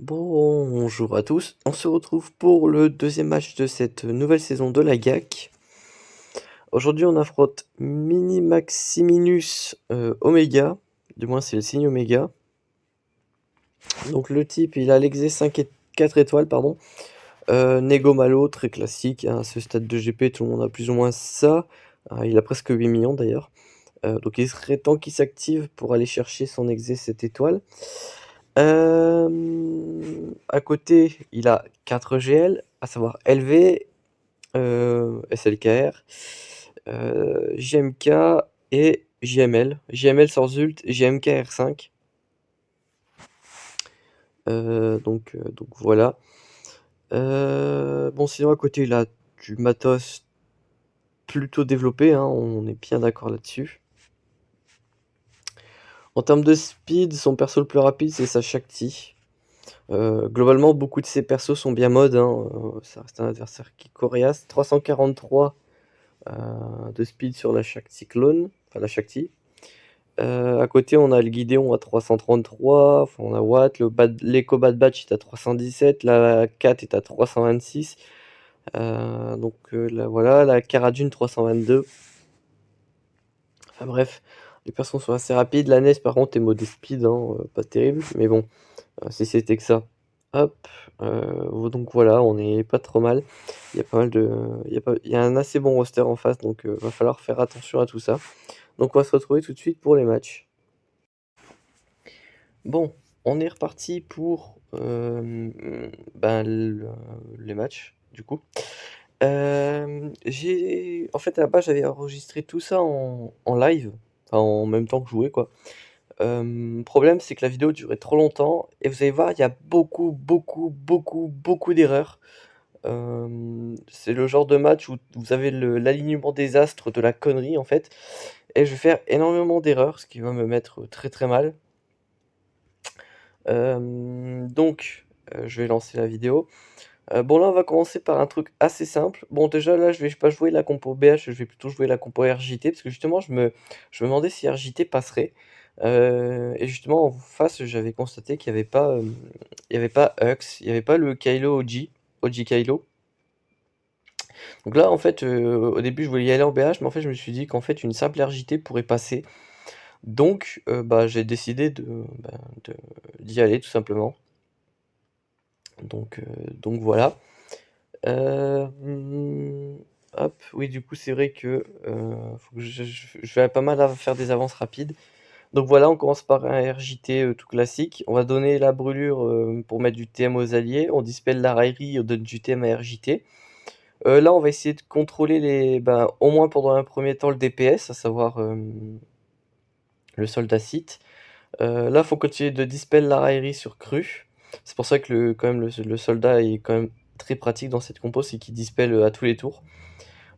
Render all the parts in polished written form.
Bonjour à tous, on se retrouve pour le deuxième match de cette nouvelle saison de la GAC. Aujourd'hui on affronte Mini Maximinus Omega, du moins c'est le signe Omega. Donc le type il a l'exé 5 et 4 étoiles, pardon. Nego Malo, très classique, hein, à ce stade de GP tout le monde a plus ou moins ça. Il a presque 8 millions d'ailleurs. Donc il serait temps qu'il s'active pour aller chercher son exé 7 étoiles. À côté, il a 4 GL, à savoir LV, SLKR, JMK et JML. JML sans ult, JMK R5. Donc voilà. Bon, sinon à côté, il a du matos plutôt développé, hein, on est bien d'accord là-dessus. En termes de speed, son perso le plus rapide, c'est sa Shakti. Globalement, beaucoup de ses persos sont bien mode, hein, ça reste un adversaire qui est coriace. 343 de speed sur la Shakti clone, enfin la Shakti. À côté, on a le Gideon à 333, enfin, on a Watt, l'Echo Bad Batch est à 317, la 4 est à 326. Voilà, la Cara Dune 322. Enfin bref, les persos sont assez rapides. La NES par contre est mode speed, hein, pas terrible, mais bon, si c'était que ça. Hop, donc voilà, on est pas trop mal. Il y a pas mal de, il y a un assez bon roster en face, donc va falloir faire attention à tout ça. Donc on va se retrouver tout de suite pour les matchs. Bon, on est reparti pour les matchs, du coup. En fait, à la base, j'avais enregistré tout ça en live, enfin, en même temps que jouer, quoi. Problème, c'est que la vidéo durait trop longtemps et vous allez voir, il y a beaucoup, beaucoup, beaucoup, beaucoup d'erreurs. C'est le genre de match où vous avez l'alignement des astres de la connerie, en fait, et je vais faire énormément d'erreurs, ce qui va me mettre très très mal. Je vais lancer la vidéo. Bon, là, on va commencer par un truc assez simple. Bon, déjà, là, je vais pas jouer la compo BH, je vais plutôt jouer la compo RJT, parce que justement, je me demandais si RJT passerait. Et justement, en face, j'avais constaté qu'il n'y avait pas, il y avait pas Hux, il n'y avait pas le Kylo OG Kylo. Donc là, en fait, au début, je voulais y aller en BH, mais en fait, je me suis dit qu'en fait, une simple RJT pourrait passer. Donc, j'ai décidé d'y aller, tout simplement. Donc voilà. Hop, oui, du coup, c'est vrai que, faut que je vais pas mal à faire des avances rapides. Donc voilà, on commence par un RJT tout classique. On va donner la brûlure pour mettre du TM aux alliés. On dispelle la raillerie, on donne du TM à RJT. Là, on va essayer de contrôler au moins pendant un premier temps, le DPS, à savoir le soldat site. Là, faut continuer de dispel la raillerie sur cru. C'est pour ça que quand même, le soldat est quand même très pratique dans cette compo, c'est qu'il dispel à tous les tours.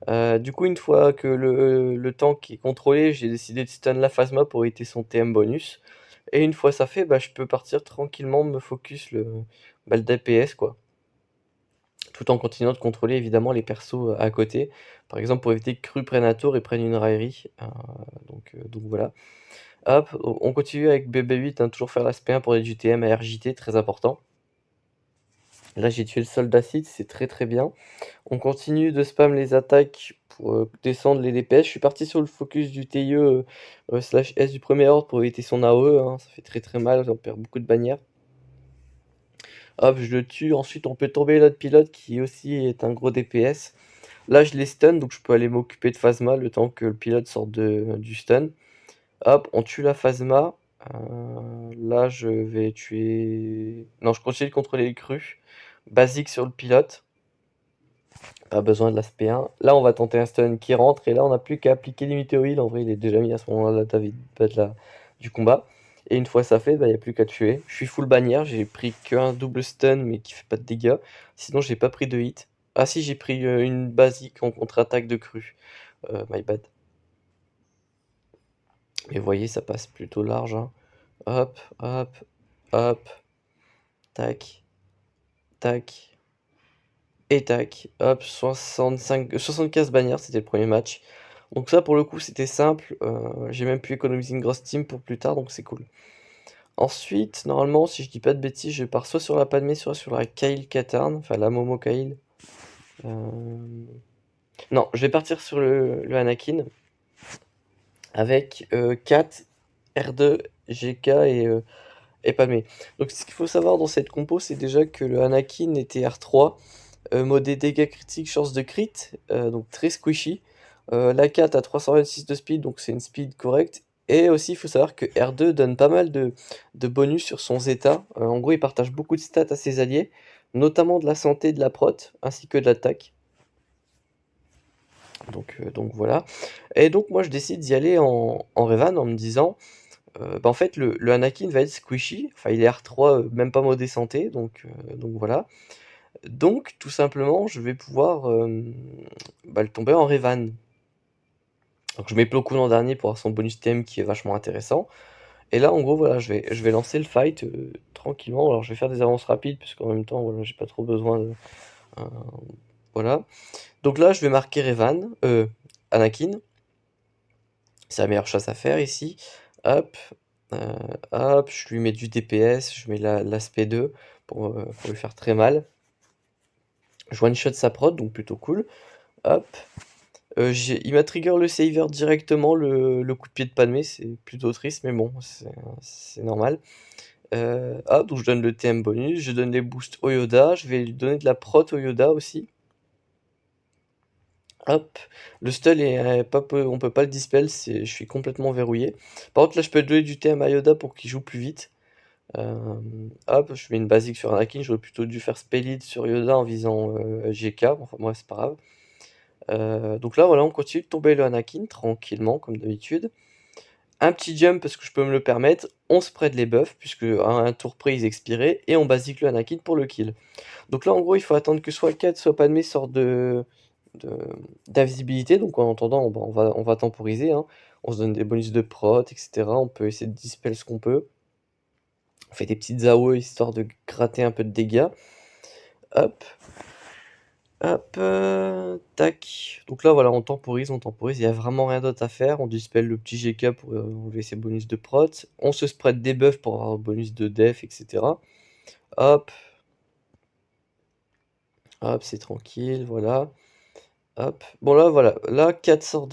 Du coup, une fois que le tank est contrôlé, j'ai décidé de stun la Phasma pour éviter son TM bonus. Et une fois ça fait, je peux partir tranquillement me focus le DPS, quoi. Tout en continuant de contrôler évidemment les persos à côté. Par exemple, pour éviter que Cru prenne un tour et prenne une raillerie. Donc voilà. Hop, on continue avec BB8, hein, toujours faire l'aspect 1 pour les GTM à RJT, très important. Là, j'ai tué le soldat site, c'est très très bien. On continue de spam les attaques pour descendre les DPS. Je suis parti sur le focus du TIE slash S du premier ordre pour éviter son AOE, hein. Ça fait très très mal, on perd beaucoup de bannières. Hop, je le tue. Ensuite, on peut tomber l'autre pilote qui aussi est un gros DPS. Là, je les stun, donc je peux aller m'occuper de Phasma le temps que le pilote sorte du stun. Hop, on tue la Phasma. Là, je vais tuer... Non, je continue de contrôler les crues. Basique sur le pilote. Pas besoin de l'aspect 1. Là, on va tenter un stun qui rentre. Et là, on n'a plus qu'à appliquer limité au heal. En vrai, il est déjà mis à ce moment-là du combat. Et une fois ça fait, il n'y a plus qu'à tuer. Je suis full bannière. J'ai pris qu'un double stun, mais qui fait pas de dégâts. Sinon, j'ai pas pris de hit. Ah si, j'ai pris une basique en contre-attaque de cru. My bad. Mais vous voyez, ça passe plutôt large, hein. Hop, hop, hop. Tac, tac. Et tac, hop, 75 bannières, c'était le premier match. Donc ça, pour le coup, c'était simple. J'ai même pu économiser une grosse team pour plus tard, donc c'est cool. Ensuite, normalement, si je dis pas de bêtises, je pars soit sur la Padmé, soit sur la Kayle Katarn, enfin la Momo Kayle. Non, je vais partir sur le Anakin avec 4, R2, GK et Padmé. Donc ce qu'il faut savoir dans cette compo, c'est déjà que le Anakin était R3, modé dégâts critiques, chance de crit, donc très squishy. La 4 a 326 de speed, donc c'est une speed correcte. Et aussi, il faut savoir que R2 donne pas mal de bonus sur son Zeta. En gros, il partage beaucoup de stats à ses alliés, notamment de la santé et de la prot, ainsi que de l'attaque. Donc voilà. Et donc moi, je décide d'y aller en Revan en me disant, en fait, le Anakin va être squishy. Enfin, il est R3, même pas modé santé, donc voilà. Donc, tout simplement, je vais pouvoir le tomber en Revan. Donc, je mets Plo Koon en dernier pour avoir son bonus TM qui est vachement intéressant. Et là, en gros, voilà, je vais lancer le fight tranquillement. Alors, je vais faire des avances rapides, puisqu'en même temps, voilà, j'ai pas trop besoin de. euh, voilà. Donc là, je vais marquer Revan, Anakin. C'est la meilleure chasse à faire ici. Hop, euh, hop, je lui mets du DPS, je mets l'aspect 2 pour lui faire très mal. Je one-shot sa prod, donc plutôt cool. Hop. Il m'a trigger le saver directement, le coup de pied de Padmé, c'est plutôt triste, mais bon, c'est normal. Hop, donc je donne le TM bonus, je donne les boosts au Yoda, je vais lui donner de la prot au Yoda aussi. Hop, le stun est on peut pas le dispel, je suis complètement verrouillé. Par contre là je peux donner du TM à Yoda pour qu'il joue plus vite. Hop, je mets une basique sur Anakin, j'aurais plutôt dû faire spell lead sur Yoda en visant GK, enfin moi c'est pas grave. Donc là voilà, on continue de tomber le Anakin tranquillement comme d'habitude. Un petit jump parce que je peux me le permettre, on spread les buffs puisque à un tour près ils expiraient et on basique le Anakin pour le kill. Donc là en gros il faut attendre que soit 4 soit Padmé sorte de- d'invisibilité, donc en attendant on va temporiser, hein. On se donne des bonus de prot, etc. On peut essayer de dispel ce qu'on peut. On fait des petites AOE histoire de gratter un peu de dégâts. Hop, hop, tac. Donc là voilà, on temporise, il y a vraiment rien d'autre à faire. On dispel le petit GK pour enlever ses bonus de prot. On se spread des buffs pour avoir un bonus de def, etc. Hop, hop, c'est tranquille, voilà. Hop. Bon là voilà, là 4 sorts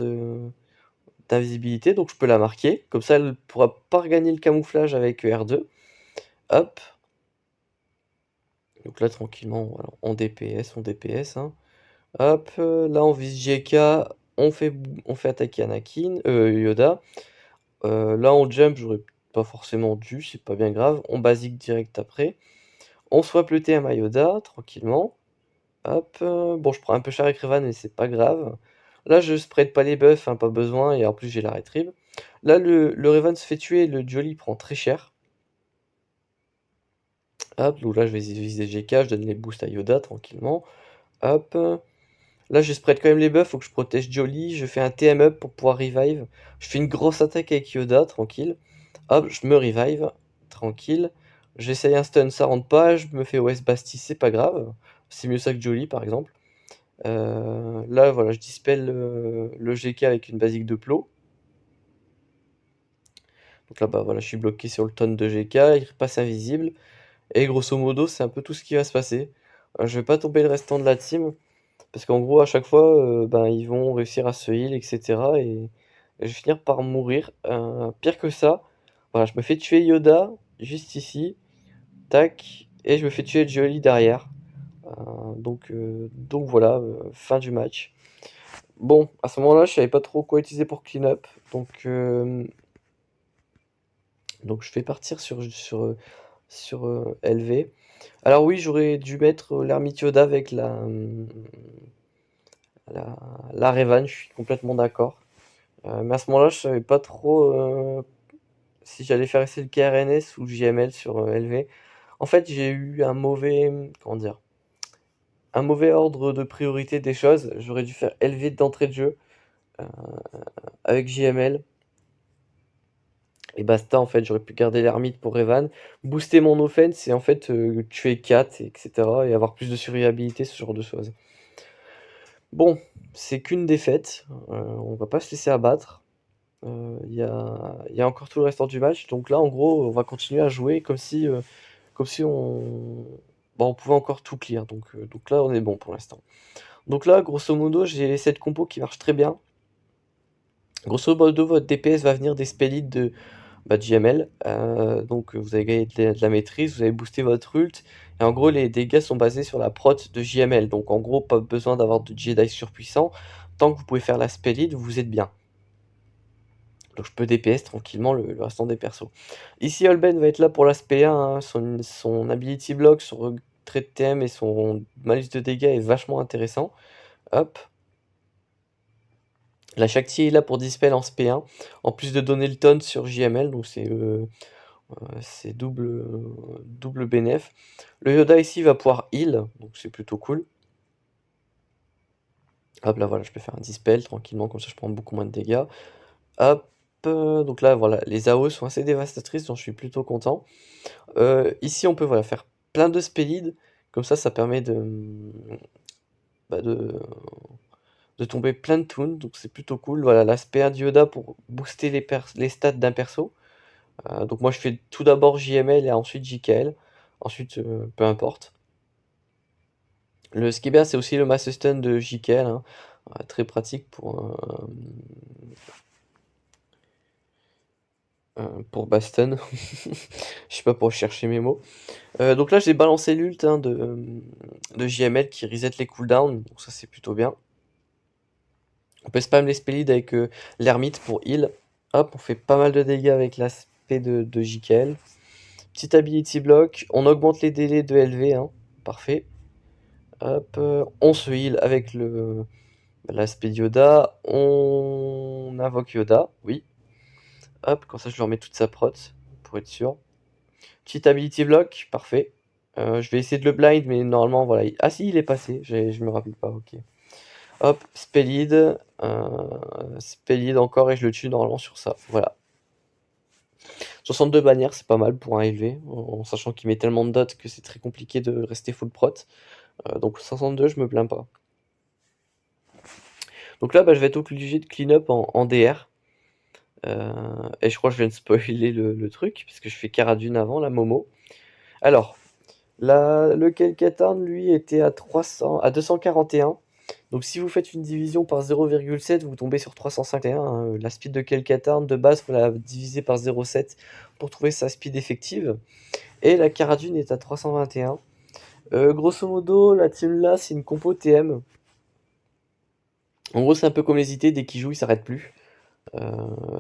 d'invisibilité, donc je peux la marquer. Comme ça, elle pourra pas regagner le camouflage avec R2. Hop. Donc là, tranquillement, voilà, on DPS, hein. Hop, là on vise GK, on fait attaquer Anakin, Yoda. Là on jump, j'aurais pas forcément dû, c'est pas bien grave. On basique direct après. On swap le TM à Yoda, tranquillement. Hop, bon je prends un peu cher avec Revan, mais c'est pas grave. Là je spread pas les buffs, hein, pas besoin, et en plus j'ai la retrieve. Là le Revan se fait tuer, le Jolly prend très cher. Hop, donc là je vais viser GK, je donne les boosts à Yoda tranquillement. Hop. Là, je spread quand même les buffs, faut que je protège Jolly. Je fais un TM up pour pouvoir revive. Je fais une grosse attaque avec Yoda, tranquille. Hop, je me revive, tranquille. J'essaye un stun, ça rentre pas. Je me fais OS Basti, c'est pas grave. C'est mieux ça que Jolly, par exemple. Là, voilà, je dispel le GK avec une basique de Plo. Donc là, bah voilà, je suis bloqué sur le tonne de GK. Il passe invisible. Et grosso modo, c'est un peu tout ce qui va se passer. Je vais pas tomber le restant de la team. Parce qu'en gros, à chaque fois, ils vont réussir à se heal, etc. Et je vais finir par mourir. Pire que ça, voilà, je me fais tuer Yoda, juste ici. Tac. Et je me fais tuer Jolly derrière. Donc voilà, fin du match. Bon, à ce moment-là, je savais pas trop quoi utiliser pour clean up. Donc je vais partir sur LV. Alors oui, j'aurais dû mettre l'ermite Yoda avec la Revan, je suis complètement d'accord. Mais à ce moment-là, je savais pas trop si j'allais faire essayer le KRNS ou JML sur LV. En fait, j'ai eu un mauvais, comment dire, un mauvais ordre de priorité des choses. J'aurais dû faire LV d'entrée de jeu euh, avec JML. Et basta, en fait, j'aurais pu garder l'ermite pour Revan, booster mon offense et en fait tuer 4, etc. Et avoir plus de survivabilité, ce genre de choses. Bon, c'est qu'une défaite, on va pas se laisser abattre. Il y a encore tout le restant du match. Donc là, en gros, on va continuer à jouer comme si on pouvait encore tout clear. Donc là, on est bon pour l'instant. Donc là, grosso modo, j'ai cette compo qui marche très bien. Grosso modo, votre DPS va venir des spells de JML. Donc vous avez gagné de la maîtrise, vous avez boosté votre ult. Et en gros, les dégâts sont basés sur la prot de JML. Donc en gros, pas besoin d'avoir de Jedi surpuissant. Tant que vous pouvez faire la spell vous êtes bien. Donc je peux DPS tranquillement le restant des persos. Ici, Holben va être là pour l'aspect 1. Hein. Son ability block, son retrait de TM et son malus de dégâts est vachement intéressant. Hop. La Shakti est là pour dispel en SP1, en plus de donner le taunt sur JML, donc c'est double bénéf. Le Yoda ici va pouvoir heal, donc c'est plutôt cool. Hop là voilà, je peux faire un dispel tranquillement, comme ça je prends beaucoup moins de dégâts. Hop, donc là voilà, les AO sont assez dévastatrices, donc je suis plutôt content. Ici on peut voilà, faire plein de spellids, comme ça permet bah, de tomber plein de toons, donc c'est plutôt cool. Voilà, l'aspect 1 de Yoda pour booster les stats d'un perso. Donc moi je fais tout d'abord JML et ensuite JKL, ensuite peu importe. Ce qui est bien c'est aussi le mass stun de JKL, hein. Très pratique pour Baston. Je sais pas, pour chercher mes mots. Donc là j'ai balancé l'ult hein, de JML qui reset les cooldowns, donc ça c'est plutôt bien. On peut spam les spellids avec l'ermite pour heal. Hop, on fait pas mal de dégâts avec l'aspect de JKL. Petit ability block, on augmente les délais de LV, hein. Parfait. Hop, on se heal avec l'aspect Yoda. On invoque Yoda, oui. Hop, comme ça je lui remets toute sa prot, pour être sûr. Petit ability block, parfait. Je vais essayer de le blind, mais normalement, voilà. Ah si, il est passé, je me rappelle pas, ok. Hop, spellid. Spellid encore, et je le tue normalement sur ça, voilà. 62 bannières, c'est pas mal pour un LV, en sachant qu'il met tellement de dots que c'est très compliqué de rester full prot. Donc 62, je me plains pas. Donc là, bah, je vais être obligé de clean up en DR. Et je crois que je viens de spoiler le truc, parce que je fais Cara Dune avant, la Momo. Alors, le Kelkatarn, lui, était à 241. Donc si vous faites une division par 0,7, vous tombez sur 351. Hein. La speed de Kelkatarn, de base, il faut la diviser par 0,7 pour trouver sa speed effective. Et la Cara Dune est à 321. Grosso modo, la team là, c'est une compo TM. En gros, c'est un peu comme les IT, dès qu'ils jouent, ils s'arrêtent plus.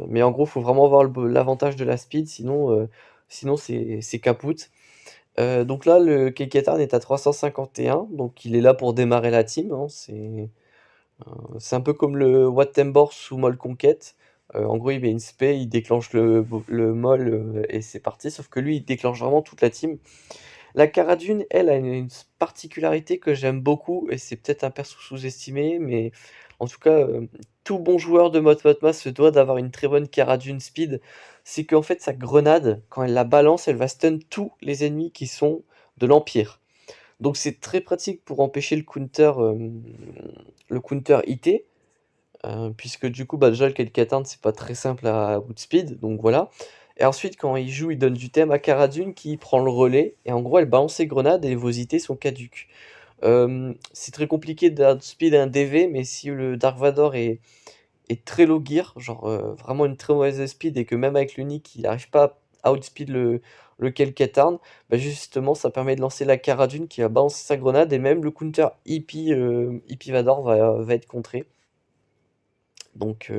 Mais en gros, il faut vraiment avoir l'avantage de la speed, sinon c'est capoute. Donc là, le Keketarn est à 351, donc il est là pour démarrer la team. Hein, c'est un peu comme le Wattembor sous Moll Conquête. En gros, il met une spé, il déclenche le Moll et c'est parti. Sauf que lui, il déclenche vraiment toute la team. La Cara Dune, elle, a une particularité que j'aime beaucoup, et c'est peut-être un perso sous-estimé, mais en tout cas, tout bon joueur de mode Fatma se doit d'avoir une très bonne Cara Dune speed. C'est qu'en fait, sa grenade, quand elle la balance, elle va stun tous les ennemis qui sont de l'Empire. Donc c'est très pratique pour empêcher le counter IT, puisque du coup, bah, déjà le Kelkatarn, c'est pas très simple à Woodspeed, donc voilà. Et ensuite, quand il joue, il donne du thème à Cara Dune qui prend le relais, et en gros, elle balance ses grenades et vos IT sont caduques. C'est très compliqué d'outspeed un DV, mais si le Dark Vador est très low gear, genre vraiment une très mauvaise speed, et que même avec l'unique, il n'arrive pas à outspeed le Kelkatarn, bah justement, ça permet de lancer la Cara Dune qui va balancer sa grenade, et même le counter EP Vador va être contré. Donc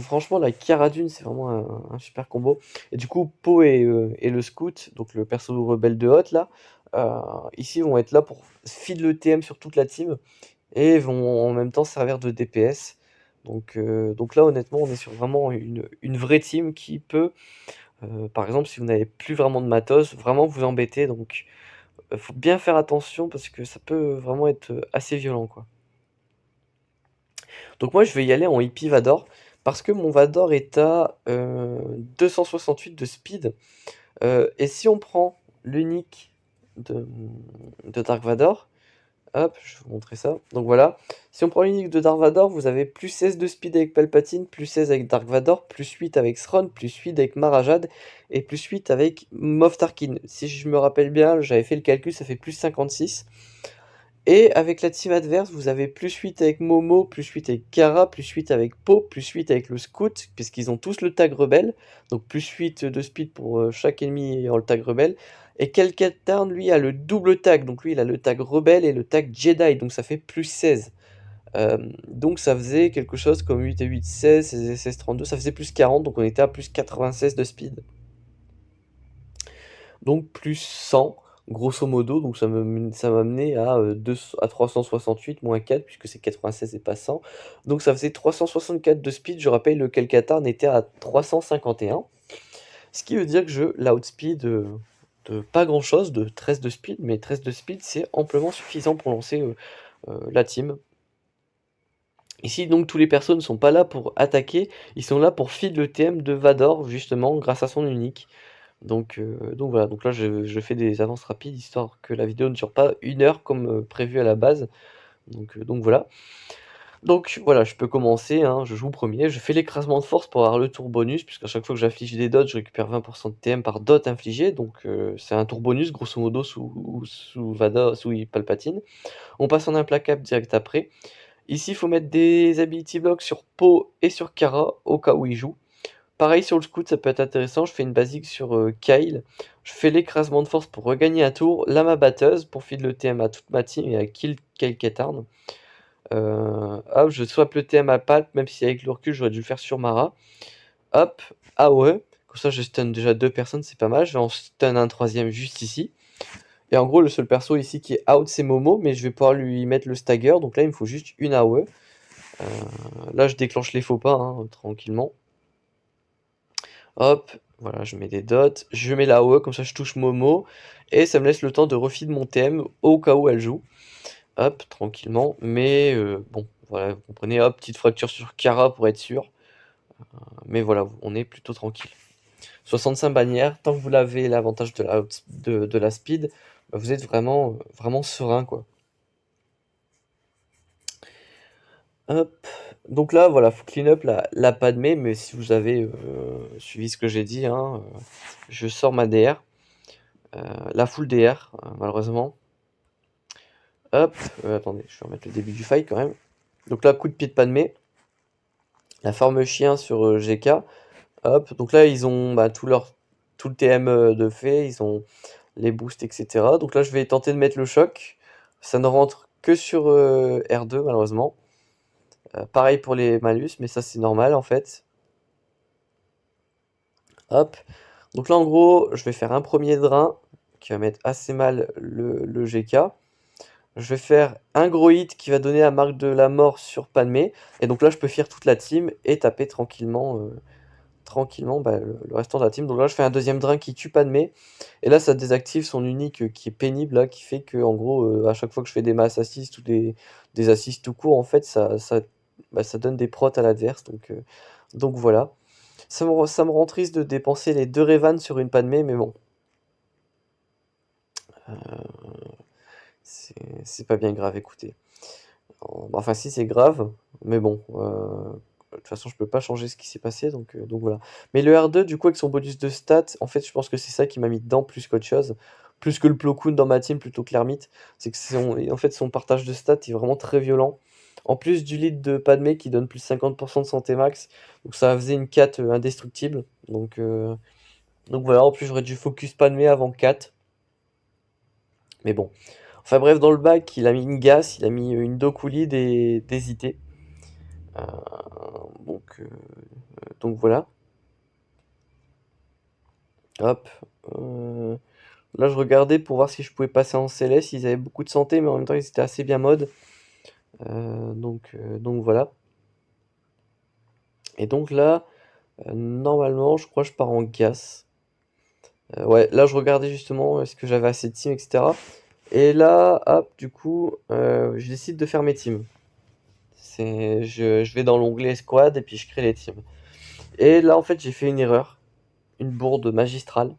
franchement, la Cara Dune, c'est vraiment un super combo. Et du coup, Po et le Scout, donc le perso rebelle de Hot, là, ici vont être là pour feed le TM sur toute la team et vont en même temps servir de DPS. Donc là, honnêtement, on est sur vraiment une vraie team qui peut, par exemple, si vous n'avez plus vraiment de matos, vraiment vous embêter. Donc faut bien faire attention parce que ça peut vraiment être assez violent, quoi. Donc moi, je vais y aller en hippie Vador, parce que mon Vador est à 268 de speed. Et si on prend l'unique de Dark Vador, Hop, je vais vous montrer ça. Donc voilà. Si on prend l'unique de Dark Vador, vous avez plus 16 de speed avec Palpatine, plus 16 avec Dark Vador, plus 8 avec Thrawn, plus 8 avec Marajad, et plus 8 avec Moff Tarkin. Si je me rappelle bien, j'avais fait le calcul, ça fait plus 56. Et avec la team adverse, vous avez plus 8 avec Momo, plus 8 avec Kara, plus 8 avec Poe, plus 8 avec le Scout, puisqu'ils ont tous le tag rebelle. Donc plus 8 de speed pour chaque ennemi ayant le tag rebelle. Et Cal-Katarn, lui, a le double tag. Donc lui, il a le tag rebelle et le tag Jedi. Donc ça fait plus 16. Donc ça faisait quelque chose comme 8 et 8, 16, 16 et 16, 32. Ça faisait plus 40, donc on était à plus 96 de speed. Donc plus 100, grosso modo, donc ça m'a mené à 368 moins 4, puisque c'est 96 et pas 100. Donc ça faisait 364 de speed. Je rappelle, le Cal-Katarn était à 351. Ce qui veut dire que je l'outspeed de pas grand chose, de 13 de speed, mais 13 de speed c'est amplement suffisant pour lancer la team. Ici donc tous les persos ne sont pas là pour attaquer, ils sont là pour feed le TM de Vador justement grâce à son unique. Donc voilà, donc là je fais des avances rapides histoire que la vidéo ne dure pas 1 heure comme prévu à la base. Donc voilà. Donc voilà, je peux commencer, hein, je joue premier, je fais l'écrasement de force pour avoir le tour bonus, puisqu'à chaque fois que j'inflige des dots, je récupère 20% de TM par dot infligé, donc c'est un tour bonus grosso modo sous Vador, sous Palpatine. On passe en implacable direct après. Ici, il faut mettre des ability blocks sur Poe et sur Kara, au cas où il joue. Pareil sur le scout, ça peut être intéressant, je fais une basique sur Kyle, je fais l'écrasement de force pour regagner un tour, lama batteuse pour feed le TM à toute ma team et à kill Kyle Katarn. Hop, je swap le TM à Palp, même si avec le recul j'aurais dû le faire sur Mara. Hop, ah ouais, comme ça je stun déjà 2 personnes, c'est pas mal, je vais en stun un troisième juste ici. Et en gros le seul perso ici qui est out c'est Momo, mais je vais pouvoir lui mettre le stagger, donc là il me faut juste une AOE. Là je déclenche les faux pas, hein, tranquillement. Hop, voilà, je mets des dots, je mets la AOE, comme ça je touche Momo, et ça me laisse le temps de refeed mon TM au cas où elle joue. Hop, tranquillement, mais bon, voilà, vous comprenez, hop, petite fracture sur Kara pour être sûr. Mais voilà, on est plutôt tranquille. 65 bannières, tant que vous l'avez l'avantage de la speed, bah, vous êtes vraiment, vraiment serein, quoi. Hop, donc là, voilà, faut clean up la Padmé, mais si vous avez suivi ce que j'ai dit, hein, je sors ma DR, la full DR, malheureusement. Hop, attendez, je vais remettre le début du fight quand même. Donc là, coup de pied de Padmé, la forme chien sur GK. Hop, donc là ils ont tout le TM de fait, ils ont les boosts, etc. Donc là je vais tenter de mettre le choc. Ça ne rentre que sur R2 malheureusement. Pareil pour les malus, mais ça c'est normal en fait. Hop. Donc là en gros, je vais faire un premier drain qui va mettre assez mal le GK. Je vais faire un gros hit qui va donner la marque de la mort sur Padmé. Et donc là je peux faire toute la team et taper tranquillement le restant de la team. Donc là, je fais un deuxième drain qui tue Padmé. Et là, ça désactive son unique qui est pénible, là, qui fait que, en gros, à chaque fois que je fais des mass assists ou des assists tout court, en fait, ça donne des prots à l'adverse. Donc voilà. Ça me rend triste de dépenser les 2 Revan sur une Padmé, mais bon. Euh, c'est pas bien grave, écoutez. Enfin, si, c'est grave, mais bon. De toute façon, je peux pas changer ce qui s'est passé, donc voilà. Mais le R2, du coup, avec son bonus de stats, en fait, je pense que c'est ça qui m'a mis dedans plus qu'autre chose. Plus que le Plo Koon dans ma team plutôt que l'Hermite. C'est que en fait, son partage de stats est vraiment très violent. En plus du lead de Padmé qui donne plus de 50% de santé max. Donc ça faisait une 4 indestructible. Donc voilà, en plus j'aurais dû focus Padmé avant 4. Mais bon. Enfin bref, dans le bac, il a mis une Gas, il a mis une Doku lead et des IT. Euh, donc, euh, donc voilà. Hop. Là, je regardais pour voir si je pouvais passer en CLS. Ils avaient beaucoup de santé, mais en même temps, ils étaient assez bien mode. Donc voilà. Et donc là, normalement, je crois que je pars en gas. Ouais, là, je regardais justement est-ce que j'avais assez de team, etc. Et là, hop, du coup, je décide de faire mes teams. Je vais dans l'onglet squad et puis je crée les teams. Et là, en fait, j'ai fait une erreur. Une bourde magistrale.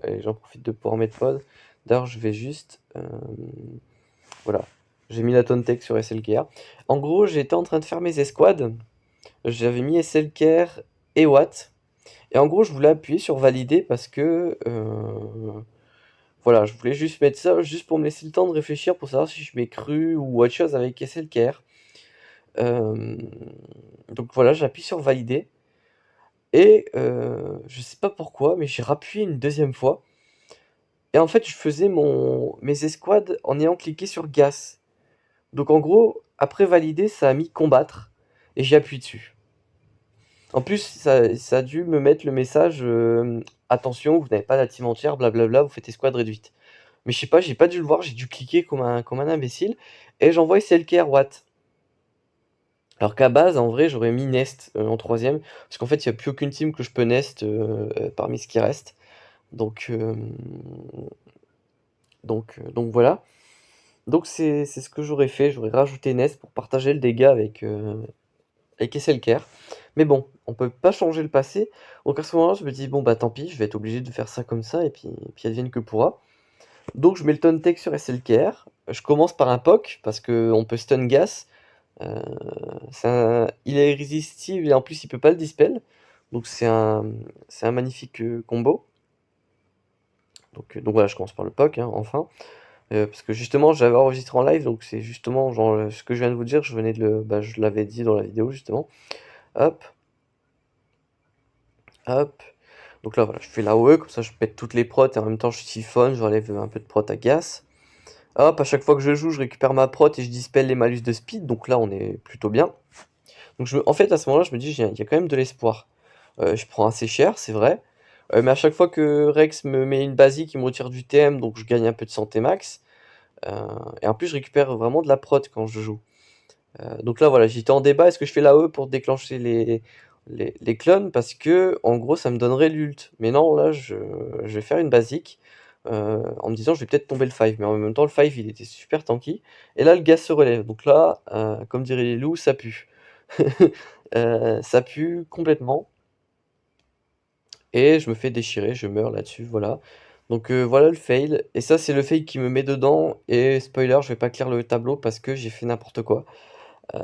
Et j'en profite de pouvoir mettre pause. D'ailleurs, je vais juste Voilà, j'ai mis la Tontech sur SLKR. En gros, j'étais en train de faire mes escouades, j'avais mis SLKR et Watt, et en gros, je voulais appuyer sur valider parce que, voilà, je voulais juste mettre ça, juste pour me laisser le temps de réfléchir pour savoir si je mets cru ou autre chose avec SLKR. Donc voilà, j'appuie sur valider, et je sais pas pourquoi, mais j'ai rappuyé une deuxième fois, et en fait, je faisais mes escouades en ayant cliqué sur gas. Donc en gros, après valider, ça a mis combattre, et j'ai appuyé dessus. En plus, ça a dû me mettre le message attention, vous n'avez pas la team entière, blablabla, vous faites escouade réduite. Mais je sais pas, j'ai pas dû le voir, j'ai dû cliquer comme un imbécile, et j'envoie SLKR Watt. Alors qu'à base, en vrai, j'aurais mis Nest en troisième, parce qu'en fait, il n'y a plus aucune team que je peux Nest parmi ce qui reste. Donc, donc voilà. Donc c'est ce que j'aurais fait, j'aurais rajouté Nest pour partager le dégât avec SLKR. Mais bon, on peut pas changer le passé. Donc à ce moment-là, je me dis, bon bah tant pis, je vais être obligé de faire ça comme ça, et puis advienne que pourra. Donc je mets le Tontech sur SLKR. Je commence par un POC, parce qu'on peut stun gas. Il est irrésistible, et en plus il peut pas le dispel. Donc c'est un magnifique combo. Donc voilà, je commence par le POC, hein, enfin. Parce que justement, j'avais enregistré en live, donc c'est justement genre, ce que je viens de vous dire, je l'avais dit dans la vidéo justement. Hop, hop. Donc là, voilà, je fais la OE, comme ça je pète toutes les prots, et en même temps je siphonne, j'enlève un peu de prot à gas. Hop, à chaque fois que je joue, je récupère ma prot et je dispel les malus de speed, donc là on est plutôt bien. Donc en fait, à ce moment-là, je me dis, il y a quand même de l'espoir. Je prends assez cher, c'est vrai. Mais à chaque fois que Rex me met une basique, il me retire du TM, donc je gagne un peu de santé max. Et en plus, je récupère vraiment de la prot quand je joue. Donc là, voilà, j'étais en débat, est-ce que je fais la E pour déclencher les clones? Parce que, en gros, ça me donnerait l'ult. Mais non, là, je vais faire une basique, en me disant, je vais peut-être tomber le 5. Mais en même temps, le 5, il était super tanky. Et là, le gaz se relève. Donc là, comme diraient les loups, ça pue. Ça pue complètement. Et je me fais déchirer, je meurs là-dessus, voilà. Donc voilà le fail. Et ça, c'est le fail qui me met dedans. Et spoiler, je vais pas clear le tableau parce que j'ai fait n'importe quoi. Euh,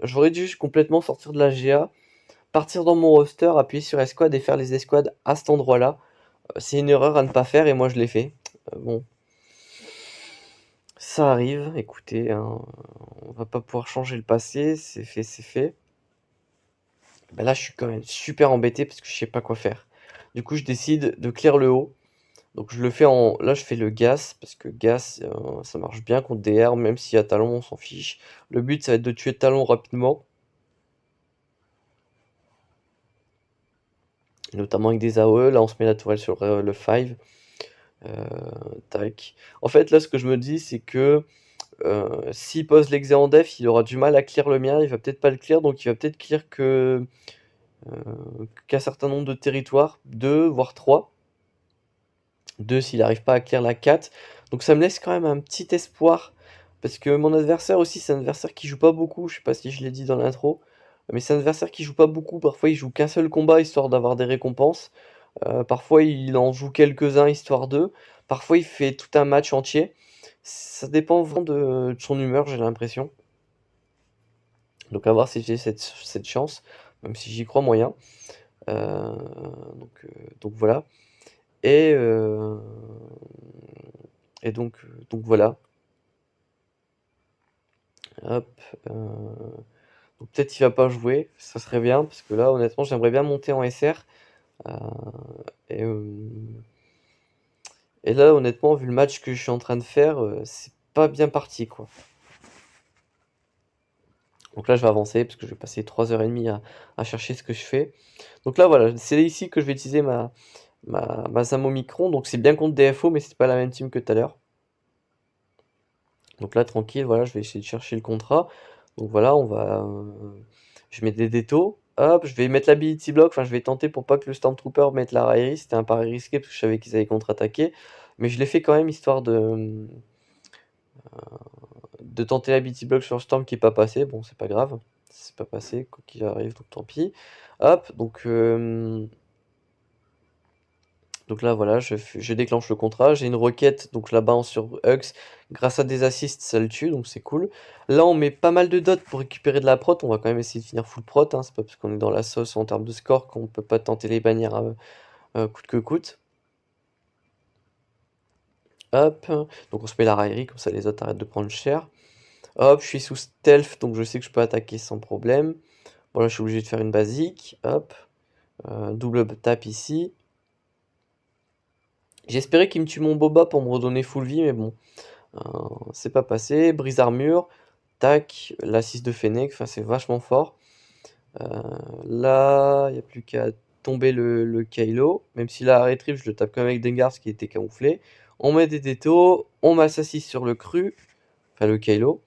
J'aurais dû complètement sortir de la GA, partir dans mon roster, appuyer sur escouade et faire les escouades à cet endroit-là. C'est une erreur à ne pas faire, et moi je l'ai fait. Bon, ça arrive, écoutez, hein, on va pas pouvoir changer le passé, c'est fait, c'est fait. Ben là, je suis quand même super embêté parce que je sais pas quoi faire. Du coup, je décide de clear le haut. Donc je le fais en... Là, je fais le gas, parce que gas, ça marche bien contre DR, même s'il y a talon, on s'en fiche. Le but, ça va être de tuer talon rapidement, notamment avec des AOE. Là, on se met la tourelle sur le 5. Tac. En fait, là, ce que je me dis, c'est que s'il pose l'exé en def, il aura du mal à clear le mien, il va peut-être pas le clear, donc il va peut-être clear qu'un certain nombre de territoires, 2 voire 3. 2 s'il n'arrive pas à clear la 4. Donc ça me laisse quand même un petit espoir, parce que mon adversaire aussi, c'est un adversaire qui joue pas beaucoup, je sais pas si je l'ai dit dans l'intro, mais c'est un adversaire qui joue pas beaucoup. Parfois il joue qu'un seul combat histoire d'avoir des récompenses, parfois il en joue quelques-uns histoire d'eux, parfois il fait tout un match entier. Ça dépend vraiment de son humeur, j'ai l'impression. Donc à voir si j'ai cette chance, même si j'y crois moyen. Euh, donc voilà. Et, euh, et donc voilà. Hop. Donc peut-être il va pas jouer, ça serait bien, parce que là honnêtement j'aimerais bien monter en SR. euh, et, euh, et là honnêtement, vu le match que je suis en train de faire, c'est pas bien parti quoi. Donc là je vais avancer, parce que je vais passer 3h30 à chercher ce que je fais. Donc là voilà, c'est ici que je vais utiliser ma Zamo Micron. Donc c'est bien contre DFO, mais c'est pas la même team que tout à l'heure. Donc là tranquille, voilà, je vais essayer de chercher le contrat. Donc voilà, je mets des détos. Hop, je vais mettre l'ability block, enfin je vais tenter pour pas que le Stormtrooper mette la raillerie. C'était un pari risqué parce que je savais qu'ils allaient contre-attaquer. Mais je l'ai fait quand même, histoire de tenter l'ability block sur Storm qui est pas passé. Bon, c'est pas grave, c'est pas passé, quoi qu'il arrive, donc tant pis. Hop, donc Donc là, voilà, je déclenche le contrat, j'ai une requête, donc je la balance sur Hux. Grâce à des assists, ça le tue, donc c'est cool. Là, on met pas mal de dots pour récupérer de la prot. On va quand même essayer de finir full prot, hein. C'est pas parce qu'on est dans la sauce en termes de score qu'on peut pas tenter les bannières coûte que coûte. Hop, donc on se met la raillerie, comme ça les autres arrêtent de prendre cher. Hop, je suis sous stealth, donc je sais que je peux attaquer sans problème. Bon là, je suis obligé de faire une basique. Hop, double tap ici. J'espérais qu'il me tue mon boba pour me redonner full vie, mais bon, c'est pas passé. Brise armure, tac, l'assist de Fennec, enfin c'est vachement fort. Là, il n'y a plus qu'à tomber le Kylo, même si là, Retrieve, je le tape quand même avec Dengar, ce qui était camouflé. On met des détos, on m'assassine sur le cru, enfin le Kylo.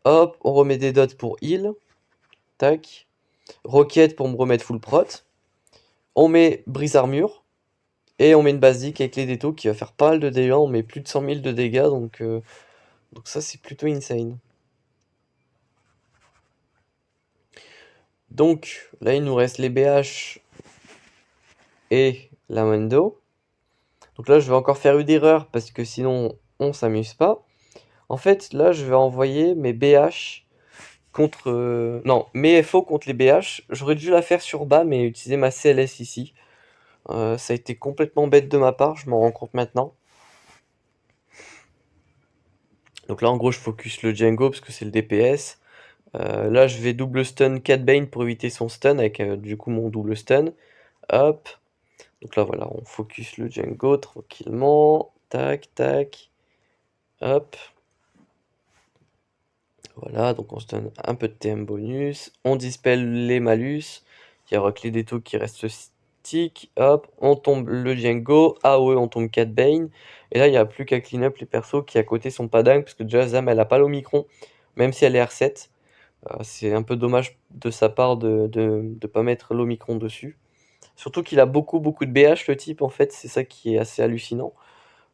Hop, on remet des dots pour heal, tac. Roquette pour me remettre full prot. On met brise armure. Et on met une basique avec les détos qui va faire pas mal de dégâts. On met plus de 100 000 de dégâts, donc ça c'est plutôt insane. Donc là il nous reste les BH et la Mando. Donc là je vais encore faire une erreur parce que sinon on s'amuse pas. En fait là je vais envoyer mes BH contre... non, mes FO contre les BH. J'aurais dû la faire sur bas mais utiliser ma CLS ici. Ça a été complètement bête de ma part, je m'en rends compte maintenant. Donc là en gros je focus le Django parce que c'est le DPS. Là, je vais double stun Cat Bane pour éviter son stun avec du coup mon double stun. Hop. Donc là, voilà, on focus le Django tranquillement. Tac, tac. Hop. Voilà, donc on se donne un peu de TM bonus. On dispel les malus. Il y aura que les détos qui restent stick. Hop, on tombe le Django. AOE, on tombe Cat Bane. Et là, il n'y a plus qu'à clean up les persos qui à côté sont pas dingues parce que déjà, Zam, elle a pas l'Omicron, même si elle est R7. C'est un peu dommage de sa part de pas mettre l'Omicron dessus. Surtout qu'il a beaucoup de BH le type en fait, c'est ça qui est assez hallucinant.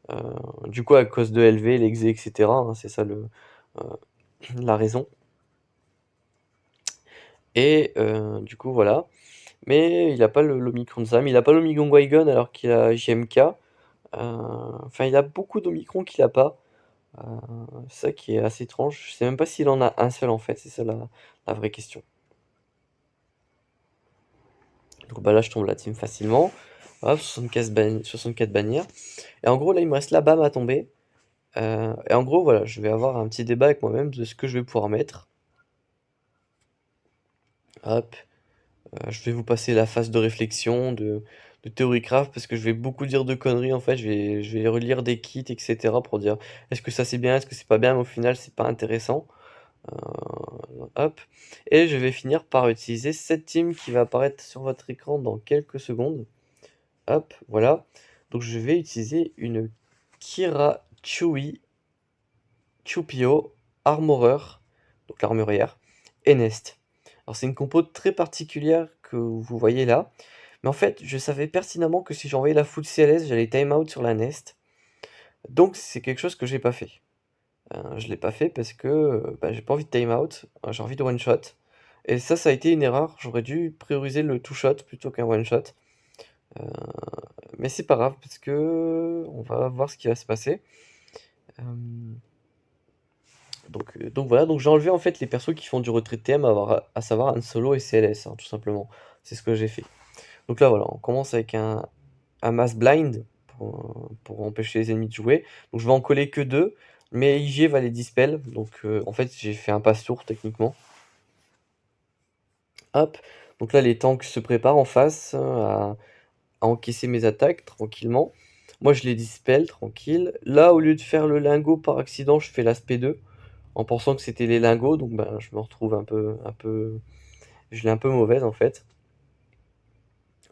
Euh, du coup à cause de LV, l'exé, etc. hein, c'est ça euh, la raison. Et du coup voilà. Mais il a pas l'Omicron de Zam, il a pas l'Omicron Qui-Gon alors qu'il a JMK. Enfin il a beaucoup d'Omicron qu'il a pas. Euh, c'est ça qui est assez étrange. Je sais même pas s'il en a un seul en fait, c'est ça la vraie question. Donc bah là je tombe la team facilement. Hop, 64 bannières. Et en gros là il me reste la BAM à tomber. Et en gros voilà, je vais avoir un petit débat avec moi-même de ce que je vais pouvoir mettre. Hop, je vais vous passer la phase de réflexion, de théorie craft, parce que je vais beaucoup dire de conneries en fait, je vais relire des kits, etc. pour dire est-ce que ça c'est bien, est-ce que c'est pas bien, mais au final c'est pas intéressant. Hop, et je vais finir par utiliser cette team qui va apparaître sur votre écran dans quelques secondes. Hop, voilà. Donc je vais utiliser une Kira Chewie Chupio Armorer, donc l'armurière, et Nest. Alors c'est une compo très particulière que vous voyez là, mais en fait je savais pertinemment que si j'envoyais la full CLS, j'allais time out sur la Nest. Donc c'est quelque chose que j'ai pas fait. Je l'ai pas fait parce que j'ai pas envie de time out, j'ai envie de one shot. Et ça a été une erreur, j'aurais dû prioriser le two shot plutôt qu'un one shot. Euh, mais c'est pas grave parce que on va voir ce qui va se passer. Euh, donc voilà, donc j'ai enlevé en fait les persos qui font du retrait de TM, à savoir Han Solo et CLS, hein, tout simplement. C'est ce que j'ai fait. Donc là voilà, on commence avec un mass blind pour empêcher les ennemis de jouer. Donc je vais en coller que deux, mais IG va les dispel. Donc en fait j'ai fait un passe-tour techniquement. Hop, donc là les tanks se préparent en face à encaisser mes attaques tranquillement. Moi je les dispel tranquille. Là au lieu de faire le lingot par accident, je fais l'aspect 2 en pensant que c'était les lingots, donc ben, je me retrouve je l'ai un peu mauvaise en fait.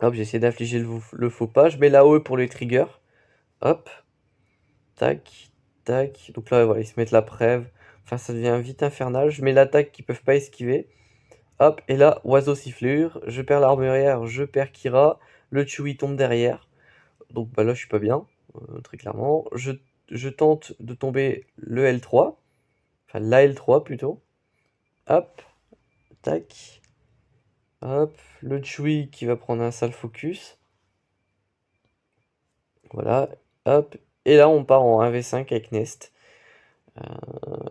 Hop, j'ai essayé d'infliger le faux pas, je mets la OE pour les triggers. Hop, tac, tac. Donc là, voilà, ils se mettent la prève. Enfin, ça devient vite infernal. Je mets l'attaque qu'ils peuvent pas esquiver. Hop, et là, oiseau sifflure. Je perds l'armurière, je perds Kira. Le Chewie tombe derrière. Donc bah là, je suis pas bien, très clairement. Je tente de tomber le L3. Enfin, la L3 plutôt. Hop, tac. Hop, le Chewie qui va prendre un sale focus. Voilà, hop, et là on part en 1v5 avec Nest.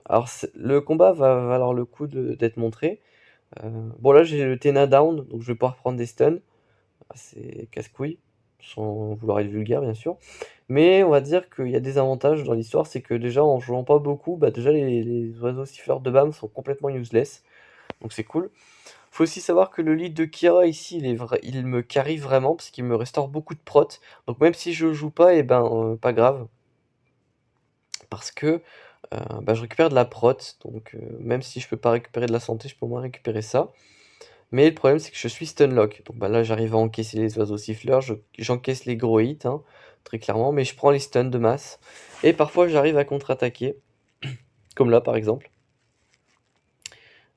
Alors le combat va valoir le coup d'être montré. Bon là j'ai le Tena down, donc je vais pouvoir prendre des stuns. C'est casse-couille, sans vouloir être vulgaire bien sûr. Mais on va dire qu'il y a des avantages dans l'histoire, c'est que déjà en jouant pas beaucoup, bah déjà les oiseaux siffleurs de BAM sont complètement useless, donc c'est cool. Faut aussi savoir que le lead de Kira ici, il me carry vraiment parce qu'il me restaure beaucoup de prot. Donc même si je joue pas, et ben pas grave. Parce que bah, je récupère de la prot. Donc même si je peux pas récupérer de la santé, je peux au moins récupérer ça. Mais le problème c'est que je suis stunlock. Donc bah, là j'arrive à encaisser les oiseaux siffleurs, j'encaisse les gros hits, hein, très clairement, mais je prends les stuns de masse. Et parfois j'arrive à contre-attaquer, comme là par exemple.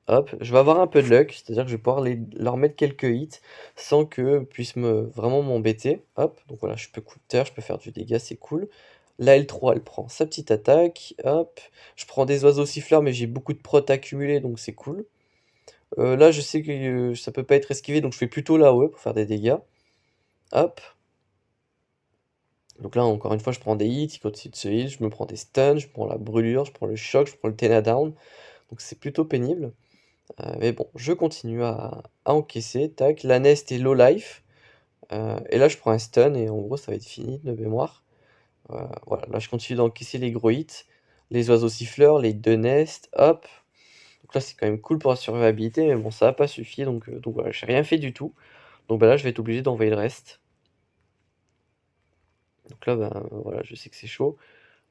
Hop, je vais avoir un peu de luck, c'est-à-dire que je vais pouvoir leur mettre quelques hits sans qu'eux puissent vraiment m'embêter. Hop, donc voilà, je peux counter, je peux faire du dégât, c'est cool. La L3, elle prend sa petite attaque. Hop, je prends des oiseaux siffleurs, mais j'ai beaucoup de prot accumulés, donc c'est cool. Là, je sais que ça peut pas être esquivé, donc je fais plutôt la AOE pour faire des dégâts. Hop. Donc là, encore une fois, je prends des hits, il continue de se heal, je me prends des stuns, je prends la brûlure, je prends le choc, je prends le Tena down. Donc c'est plutôt pénible. Mais bon, je continue à encaisser. Tac, la Nest est low life. Et là, je prends un stun et en gros, ça va être fini de mémoire. Voilà, là, je continue d'encaisser les gros hits. Les oiseaux siffleurs, les deux Nest, hop. Donc là, c'est quand même cool pour la survivabilité, mais bon, ça n'a pas suffi. Donc voilà, j'ai rien fait du tout. Donc bah, là, je vais être obligé d'envoyer le reste. Donc là, bah, voilà, je sais que c'est chaud.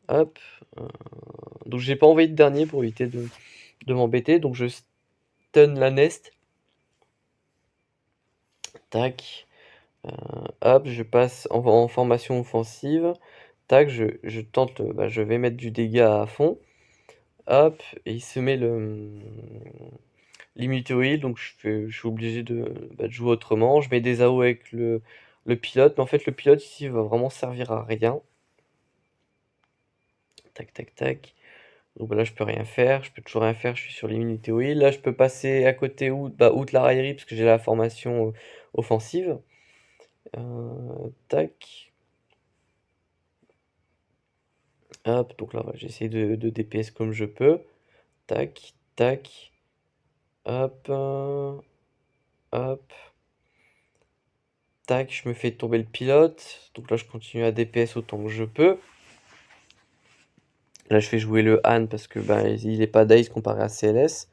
Hop. Donc j'ai pas envoyé de dernier pour éviter de m'embêter. Donc je stun la Nest. Tac. Hop, je passe en formation offensive. Tac, je tente, bah, je vais mettre du dégât à fond. Hop, et il se met l'immunité au heal, donc je suis obligé de jouer autrement. Je mets des AO avec le pilote, mais en fait le pilote ici va vraiment servir à rien. Tac, tac, tac. Donc bah, là je peux rien faire, je peux toujours rien faire, je suis sur l'immunité au heal. Là je peux passer à côté outre la raillerie parce que j'ai la formation offensive. Tac. Hop, donc là, j'essaie de DPS comme je peux. Tac, tac. Hop, hop. Tac, je me fais tomber le pilote. Donc là, je continue à DPS autant que je peux. Là, je fais jouer le Han parce que bah, il est pas dice comparé à CLS.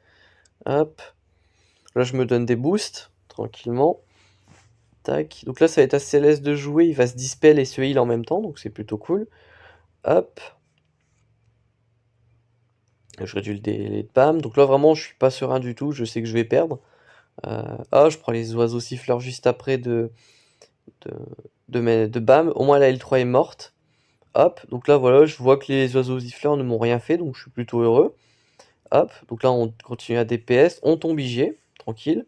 Hop. Là, je me donne des boosts, tranquillement. Tac. Donc là, ça va être à CLS de jouer. Il va se dispel et se heal en même temps. Donc c'est plutôt cool. Hop. Je réduis le délai de bam. Donc là, vraiment, je suis pas serein du tout. Je sais que je vais perdre. Je prends les oiseaux siffleurs juste après de bam. Au moins la L3 est morte. Hop, donc là voilà, je vois que les oiseaux siffleurs ne m'ont rien fait, donc je suis plutôt heureux. Hop, donc là on continue à DPS, on tombe IG, tranquille.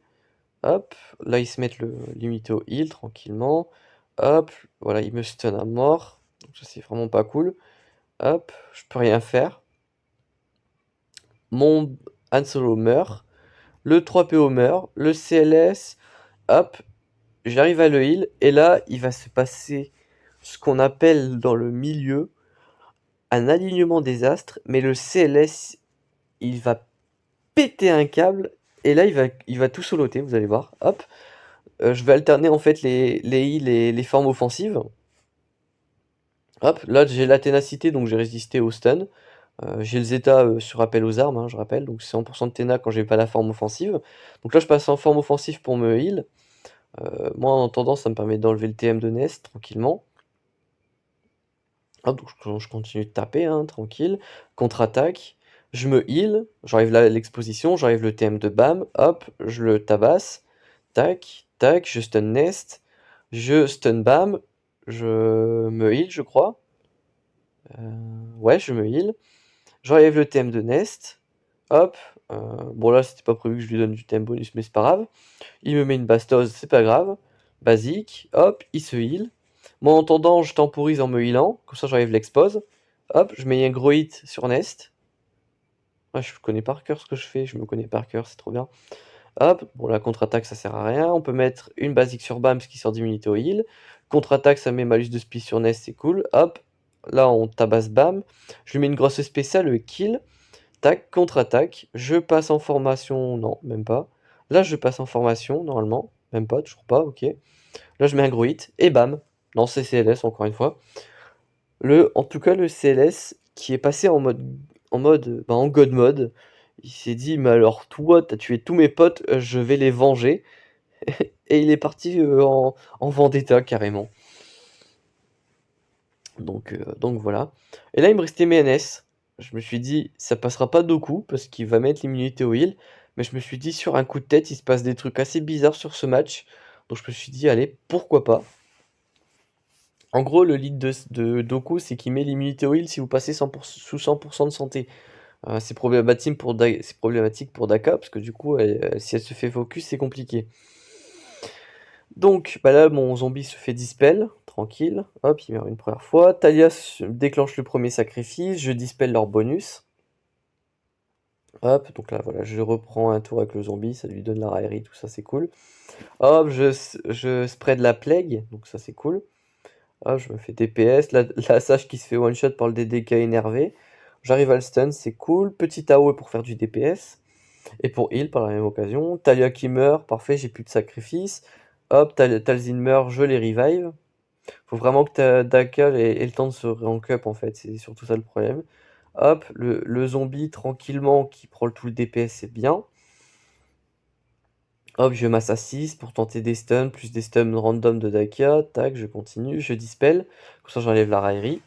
Hop, là ils se mettent le limité au heal tranquillement. Hop, voilà, ils me stun à mort. Donc ça c'est vraiment pas cool. Hop, je peux rien faire. Mon Han Solo meurt. Le 3PO meurt. Le CLS, hop, j'arrive à le heal. Et là, il va se passer ce qu'on appelle dans le milieu un alignement des astres. Mais le CLS, il va péter un câble. Et là, il va tout soloter, vous allez voir. Hop. Je vais alterner en fait les heals et les formes offensives. Hop, là j'ai la ténacité, donc j'ai résisté au stun. J'ai le Zeta sur appel aux armes, hein, je rappelle, donc c'est 100% de Téna quand j'ai pas la forme offensive. Donc là je passe en forme offensive pour me heal. Moi en attendant ça me permet d'enlever le TM de Nest tranquillement. Hop, donc je continue de taper, hein, tranquille. Contre-attaque, je me heal, j'enlève l'exposition, j'enlève le TM de Bam, hop, je le tabasse. Tac, tac, je stun Nest, je stun Bam, je me heal je crois. Ouais, je me heal. J'enlève le thème de Nest. Hop. Bon là c'était pas prévu que je lui donne du thème bonus mais c'est pas grave. Il me met une bastose, c'est pas grave. Basique. Hop, il se heal. Moi en attendant je temporise en me healant. Comme ça j'enlève l'expose. Hop, je mets un gros hit sur Nest. Ah, je connais par cœur ce que je fais, je me connais par cœur, c'est trop bien. Hop, bon la contre-attaque ça sert à rien. On peut mettre une basique sur Bam ce qui sort d'immunité au heal. contre-attaque, ça met malus de speed sur Nest, c'est cool. Hop, là on tabasse bam. Je lui mets une grosse spéciale, kill. Tac, contre-attaque. Je passe en formation, non, même pas. Là je passe en formation, normalement. Même pas, toujours pas, ok. Là je mets un gros hit, et bam. Non, c'est CLS encore une fois. En tout cas, le CLS qui est passé en God mode, il s'est dit, mais alors toi, t'as tué tous mes potes, je vais les venger. Et il est parti en vendetta carrément. Donc voilà. Et là, il me restait mes NS. Je me suis dit, ça passera pas Doku parce qu'il va mettre l'immunité au heal. Mais je me suis dit, sur un coup de tête, il se passe des trucs assez bizarres sur ce match. Donc je me suis dit, allez, pourquoi pas. En gros, le lead de Doku, c'est qu'il met l'immunité au heal si vous passez sous 100% de santé. C'est problématique pour Daka, parce que du coup, si elle se fait focus, c'est compliqué. Donc, bah là, mon zombie se fait dispel, tranquille. Hop, il meurt une première fois. Talia déclenche le premier sacrifice, je dispel leur bonus. Hop, donc là, voilà, je reprends un tour avec le zombie, ça lui donne la raillerie, tout ça, c'est cool. Hop, je spread la plague, donc ça, c'est cool. Hop, je me fais DPS. La sage qui se fait one-shot par le DDK énervé. J'arrive à le stun, c'est cool. Petit AOE pour faire du DPS. Et pour heal par la même occasion. Talia qui meurt, parfait, j'ai plus de sacrifice. Hop, Talzin meurt, je les revive. Faut vraiment que Daka ait le temps de se rank up en fait, c'est surtout ça le problème. Hop, le zombie tranquillement qui prend tout le DPS, c'est bien. Hop, je masse à 6 pour tenter des stuns, plus des stuns random de Daka. Tac, je continue, je dispel. Comme ça j'enlève la raillerie.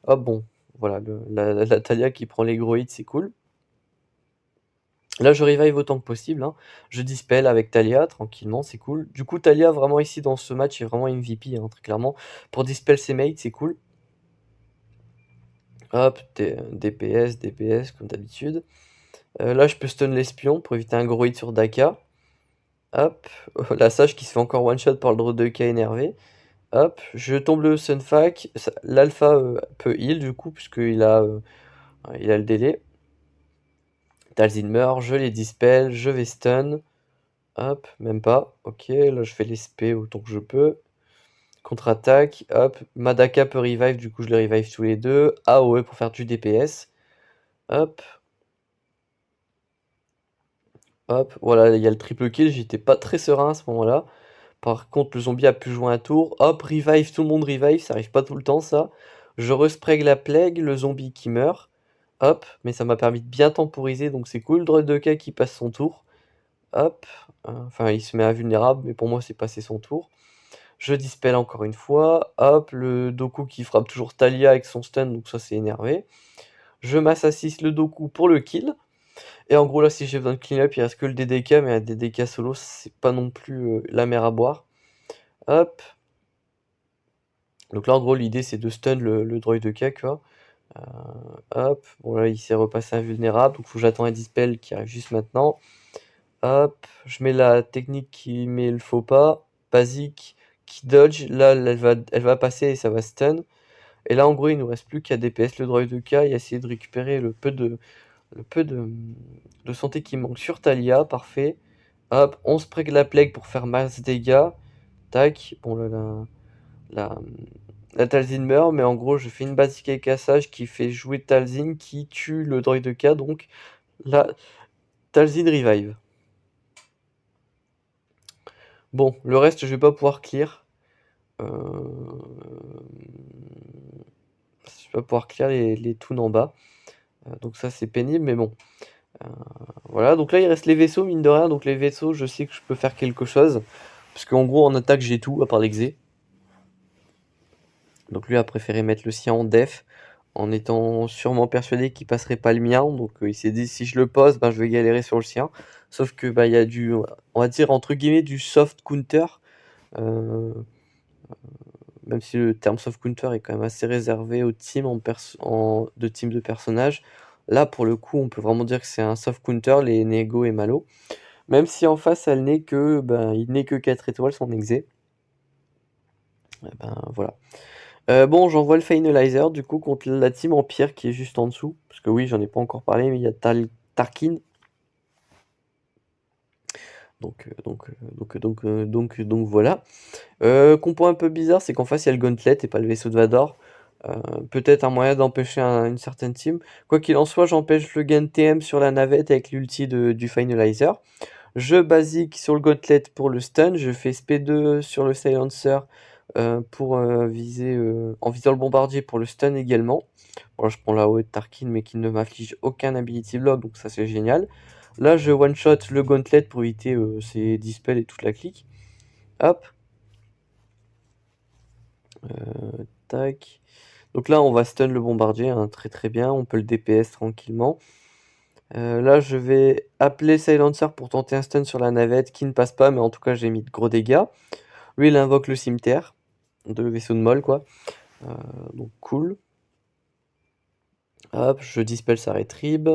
Hop, bon, voilà, la Talia qui prend les gros hits, c'est cool. Là, je revive autant que possible, hein. Je dispel avec Talia, tranquillement, c'est cool. Du coup, Talia, vraiment ici, dans ce match, est vraiment MVP, hein, très clairement. Pour dispel ses mates, c'est cool. Hop, DPS, DPS, comme d'habitude. Là, je peux stun l'espion pour éviter un gros hit sur Daka. Hop, la sage qui se fait encore one-shot par le draw de K énervé. Hop, je tombe le Sunfac. L'alpha peut heal, du coup, il a le délai. Talzin meurt, je les dispel, je vais stun. Hop, même pas. Ok, là je fais les SP autant que je peux. Contre-attaque, hop. Madaka peut revive, du coup je les revive tous les deux. AOE pour faire du DPS. Hop. Hop, voilà, il y a le triple kill, j'étais pas très serein à ce moment-là. Par contre, le zombie a pu jouer un tour. Hop, revive, tout le monde revive, ça arrive pas tout le temps ça. Je respreg la plague, le zombie qui meurt. Hop, mais ça m'a permis de bien temporiser, donc c'est cool. Droid de K qui passe son tour. Hop, enfin il se met invulnérable, mais pour moi c'est passé son tour. Je dispel encore une fois. Hop, le Doku qui frappe toujours Talia avec son stun, donc ça c'est énervé. Je m'assassine le Doku pour le kill. Et en gros là si j'ai besoin de clean up, il reste que le DDK, mais un DDK solo c'est pas non plus la mer à boire. Hop. Donc là en gros l'idée c'est de stun le droid de K quoi. Hop, bon là il s'est repassé invulnérable, donc faut que j'attende un dispel qui arrive juste maintenant. Hop, je mets la technique qui met le faux pas, basique, qui dodge, là elle va passer et ça va stun. Et là en gros il nous reste plus qu'à DPS le droid de K et essayer de récupérer le peu de santé qui manque sur Talia, parfait. Hop, on se prête la plague pour faire masse dégâts. Tac, bon là, la, la Talzin meurt, mais en gros je fais une basique et cassage qui fait jouer Talzin qui tue le droid de K, donc la Talzin revive. Bon, le reste je vais pas pouvoir clear. Je vais pas pouvoir clear les toons en bas. Donc ça c'est pénible, mais bon. Voilà, donc là il reste les vaisseaux, mine de rien. Donc les vaisseaux, je sais que je peux faire quelque chose. Parce qu'en gros en attaque j'ai tout, à part l'exé. Donc lui a préféré mettre le sien en def, en étant sûrement persuadé qu'il passerait pas le mien. Donc il s'est dit si je le pose, ben, je vais galérer sur le sien. Sauf que bah, il y a on va dire entre guillemets du soft counter. Euh, Même si le terme soft counter est quand même assez réservé aux teams de teams de personnages. Là, pour le coup, on peut vraiment dire que c'est un soft counter, les Nego et Malo. Même si en face, il n'est que 4 étoiles, son exé. Eh ben, voilà. Bon, j'envoie le Finalizer, du coup, contre la team Empire qui est juste en dessous. Parce que oui, j'en ai pas encore parlé, mais il y a Tarkin. Donc voilà. Compo un peu bizarre, c'est qu'en face il y a le Gauntlet et pas le vaisseau de Vador. Peut-être un moyen d'empêcher une certaine team. Quoi qu'il en soit, j'empêche le gain de TM sur la navette avec l'ulti du Finalizer. Je basique sur le Gauntlet pour le stun. Je fais SP2 sur le Silencer pour viser en visant le bombardier pour le stun également. Bon, je prends la haut de Tarkin mais qui ne m'afflige aucun ability block, donc ça c'est génial. Là je one shot le Gauntlet pour éviter ses dispels et toute la clique. Hop. Tac. Donc là on va stun le bombardier, hein, très très bien. On peut le DPS tranquillement. Là je vais appeler Silencer pour tenter un stun sur la navette qui ne passe pas, mais en tout cas j'ai mis de gros dégâts. Lui il invoque le cimetière de vaisseau de Moll quoi. Donc cool. Hop, je dispel sa rétrib.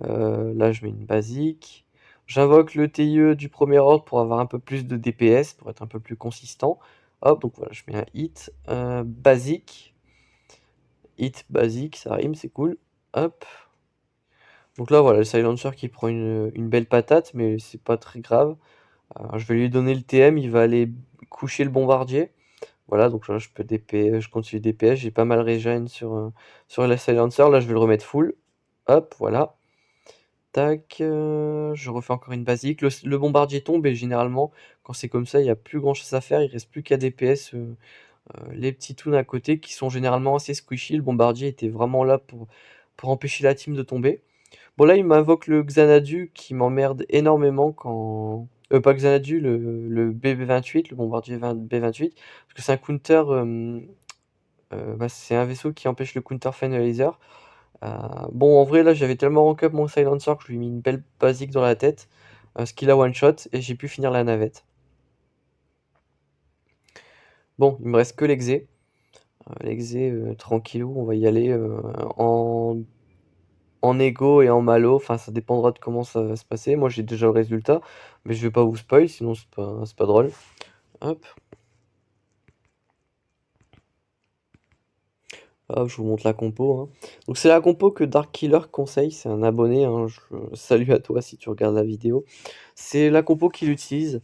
Là je mets une basique. J'invoque le TIE du premier ordre pour avoir un peu plus de DPS, pour être un peu plus consistant. Hop, donc voilà, je mets un hit. Basique. Hit basique, ça rime, c'est cool. Hop. Donc là voilà, le silencer qui prend une belle patate, mais c'est pas très grave. Je vais lui donner le TM, il va aller coucher le bombardier. Voilà, donc là je peux DPS, je continue DPS, j'ai pas mal regen sur la silencer. Là je vais le remettre full. Hop, voilà. Tac, je refais encore une basique. Le bombardier tombe et généralement quand c'est comme ça, il n'y a plus grand chose à faire, il reste plus qu'à DPS les petits toons à côté qui sont généralement assez squishy. Le bombardier était vraiment là pour empêcher la team de tomber. Bon là il m'invoque le Xanadu qui m'emmerde énormément quand... pas Xanadu, le BB-28, le bombardier B-28, parce que c'est un counter... bah, c'est un vaisseau qui empêche le counter finalizer. Bon en vrai là j'avais tellement rank up mon silencer que je lui ai mis une belle basique dans la tête, ce qu'il a one shot et j'ai pu finir la navette. Bon il me reste que l'exé. L'exé tranquillou, on va y aller en égo et en malo, enfin ça dépendra de comment ça va se passer. Moi j'ai déjà le résultat, mais je vais pas vous spoil, sinon c'est pas drôle. Hop. Hop, je vous montre la compo, hein. Donc c'est la compo que Dark Killer conseille, c'est un abonné, hein, salut à toi si tu regardes la vidéo. C'est la compo qu'il utilise.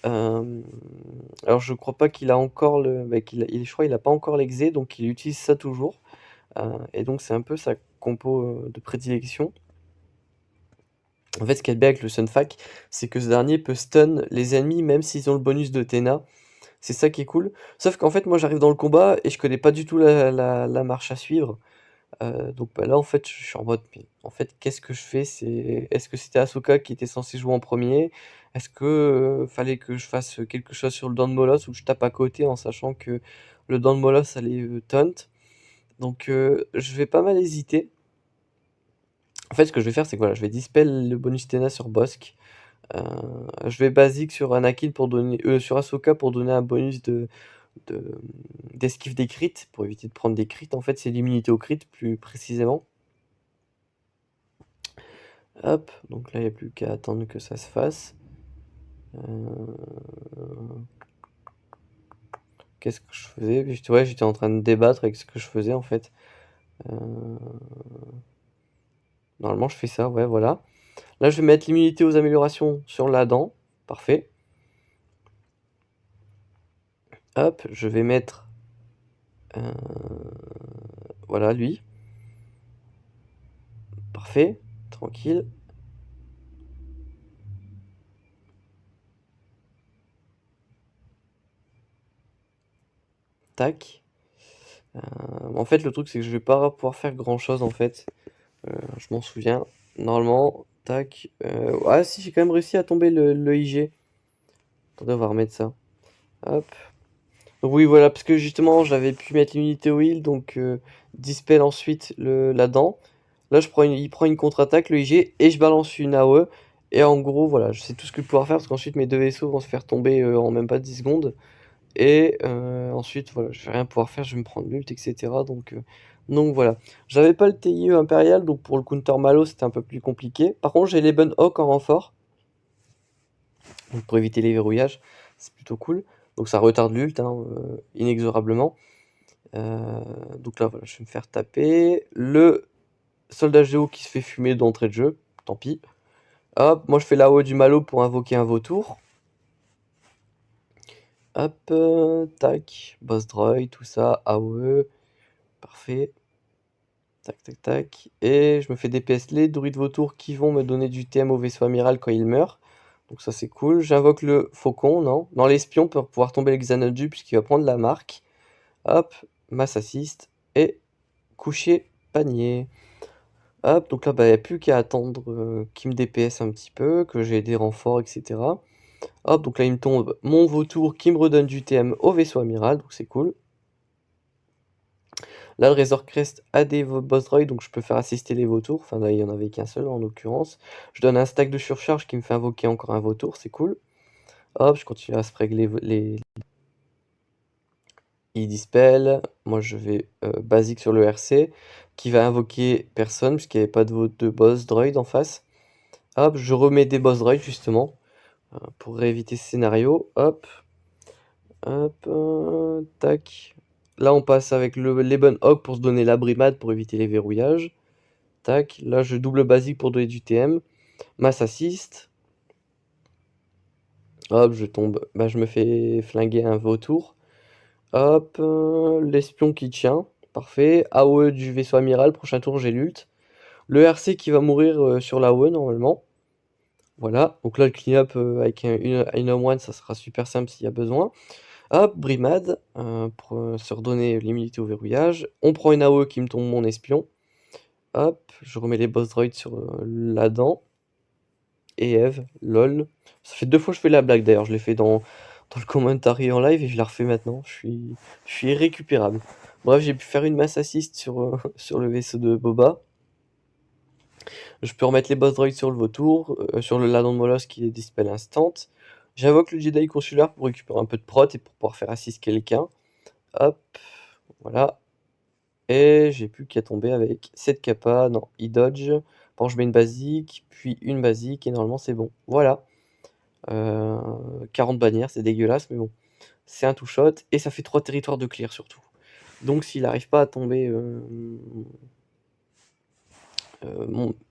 Alors je crois pas qu'il a encore bah, je crois il a pas encore l'exé, donc il utilise ça toujours. Et donc c'est un peu sa compo de prédilection. En fait, ce qu'il y a de bien avec le Sunfac, c'est que ce dernier peut stun les ennemis même s'ils ont le bonus de Tena. C'est ça qui est cool. Sauf qu'en fait, moi j'arrive dans le combat et je connais pas du tout la marche à suivre. Donc bah, là, en fait, je suis en mode, mais en fait, qu'est-ce que je fais? Est-ce que c'était Ahsoka qui était censé jouer en premier? Est-ce que fallait que je fasse quelque chose sur le Don Molos ou que je tape à côté en sachant que le Don Molos allait taunt? Donc je vais pas mal hésiter. En fait, ce que je vais faire, c'est que voilà, je vais dispel le bonus Tena sur Bossk. Je vais basique sur Anakin pour donner, sur Ahsoka pour donner un bonus d'esquive des crits, pour éviter de prendre des crits. En fait, c'est l'immunité au crit, plus précisément. Hop, donc là, il n'y a plus qu'à attendre que ça se fasse. Qu'est-ce que je faisais? Ouais, j'étais en train de débattre avec ce que je faisais, en fait. Normalement, je fais ça, ouais, voilà. Là, je vais mettre l'immunité aux améliorations sur la dent. Parfait. Hop, je vais mettre... voilà, lui. Parfait, tranquille. Tac. En fait, le truc, c'est que je vais pas pouvoir faire grand-chose, en fait. Je m'en souviens. Normalement, tac. Ah si, j'ai quand même réussi à tomber le IG. Attendez, on va remettre ça. Hop. Donc oui, voilà, parce que justement, j'avais pu mettre l'unité au heal, donc dispel ensuite la dent. Là, il prend une contre-attaque, le IG, et je balance une AOE. Et en gros, voilà, je sais tout ce que je vais pouvoir faire, parce qu'ensuite, mes deux vaisseaux vont se faire tomber en même pas 10 secondes. Et ensuite, voilà, je vais rien pouvoir faire, je vais me prendre l'ult, etc. Donc voilà. J'avais pas le TIE impérial, donc pour le counter malo, c'était un peu plus compliqué. Par contre, j'ai les Hawk en renfort. Donc pour éviter les verrouillages, c'est plutôt cool. Donc ça retarde l'ult, hein, inexorablement. Donc là, voilà, je vais me faire taper. Le soldat géo qui se fait fumer d'entrée de jeu, tant pis. Hop, moi je fais l'AOE du Malo pour invoquer un vautour. Hop, tac, boss droid, tout ça, AOE, parfait. Tac, tac, tac. Et je me fais DPS les druides vautours qui vont me donner du TM au vaisseau amiral quand il meurt. Donc ça c'est cool. J'invoque le faucon, non? Non, l'espion pour pouvoir tomber le Xanadu puisqu'il va prendre la marque. Hop, mass assist et coucher panier. Hop, donc là, bah, il n'y a plus qu'à attendre qu'il me DPS un petit peu, que j'ai des renforts, etc. Hop, donc là, il me tombe mon vautour qui me redonne du TM au vaisseau amiral, donc c'est cool. Là, le Razor Crest a des boss droids, donc je peux faire assister les vautours. Enfin, là, il n'y en avait qu'un seul en l'occurrence. Je donne un stack de surcharge qui me fait invoquer encore un vautour, c'est cool. Hop, je continue à spreg les... Il dispel. Moi, je vais basique sur le RC, qui va invoquer personne, puisqu'il n'y avait pas de boss droid en face. Hop, je remets des boss droids, justement, pour éviter ce scénario. Hop, hop, tac. Là, on passe avec l'Eben Hog pour se donner la brimade pour éviter les verrouillages. Tac, là je double basique pour donner du TM. Mass assist. Hop, je tombe. Bah, je me fais flinguer un vautour. Hop, l'espion qui tient. Parfait. AOE du vaisseau amiral. Prochain tour, j'ai l'ult. Le RC qui va mourir sur l'AOE normalement. Voilà. Donc là, le clean-up avec une one, ça sera super simple s'il y a besoin. Hop, brimade pour se redonner l'immunité au verrouillage. On prend une AOE qui me tombe mon espion. Hop, je remets les boss droids sur la dent. Et Eve, lol. Ça fait 2 fois que je fais la blague d'ailleurs, je l'ai fait dans le commentary en live et je la refais maintenant. Je suis irrécupérable. Bref, j'ai pu faire une mass assist sur, sur le vaisseau de Boba. Je peux remettre les boss droids sur le vautour, sur le ladon de Molosse qui est dispel instant. J'invoque le Jedi consulaire pour récupérer un peu de prot et pour pouvoir faire assist quelqu'un. Hop, voilà. Et j'ai plus qu'à tomber avec 7 kappa. Non, il dodge. Bon, je mets une basique, puis une basique et normalement c'est bon. Voilà. 40 bannières, c'est dégueulasse, mais bon. C'est un two-shot et ça fait 3 territoires de clear surtout. Donc s'il n'arrive pas à tomber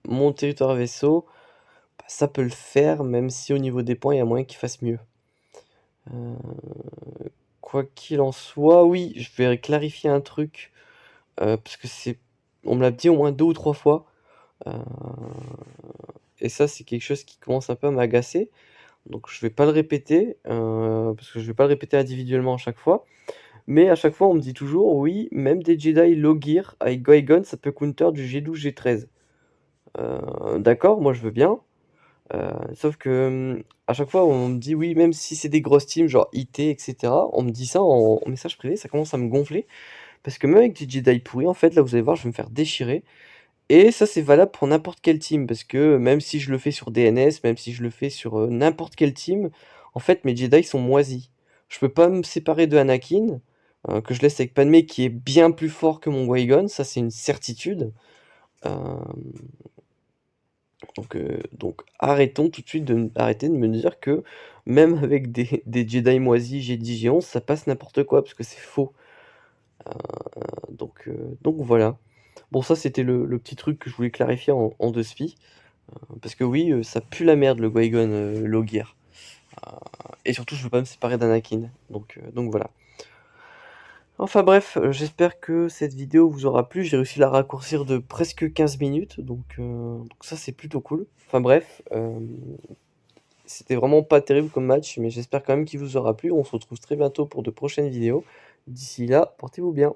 mon territoire vaisseau, bah, ça peut le faire, même si au niveau des points, il y a moyen qu'il fasse mieux. Quoi qu'il en soit, oui, je vais clarifier un truc, parce que c'est... On me l'a dit au moins 2 ou 3 fois. Et ça, c'est quelque chose qui commence un peu à m'agacer. Donc je vais pas le répéter, parce que je vais pas le répéter individuellement à chaque fois. Mais à chaque fois, on me dit toujours, oui, même des Jedi low gear avec Qui-Gon, ça peut counter du G12, G13. D'accord, moi je veux bien. Sauf que à chaque fois, on me dit, oui, même si c'est des grosses teams, genre IT, etc., on me dit ça en message privé, ça commence à me gonfler. Parce que même avec des Jedi pourris, en fait, là, vous allez voir, je vais me faire déchirer. Et ça, c'est valable pour n'importe quelle team, parce que même si je le fais sur DNS, même si je le fais sur n'importe quelle team, en fait, mes Jedi sont moisis. Je peux pas me séparer de Anakin, que je laisse avec Padmé, qui est bien plus fort que mon Qui-Gon, ça c'est une certitude. Euh, donc arrêtons tout de suite arrêtez de me dire que même avec des Jedi moisis G10, G11, ça passe n'importe quoi, parce que c'est faux. Donc voilà. Bon, ça c'était le petit truc que je voulais clarifier en deux spi. Parce que oui, ça pue la merde le Qui-Gon low gear. Et surtout, je veux pas me séparer d'Anakin. Donc voilà. Enfin bref, j'espère que cette vidéo vous aura plu. J'ai réussi à la raccourcir de presque 15 minutes. Donc ça, c'est plutôt cool. Enfin bref, c'était vraiment pas terrible comme match. Mais j'espère quand même qu'il vous aura plu. On se retrouve très bientôt pour de prochaines vidéos. D'ici là, portez-vous bien.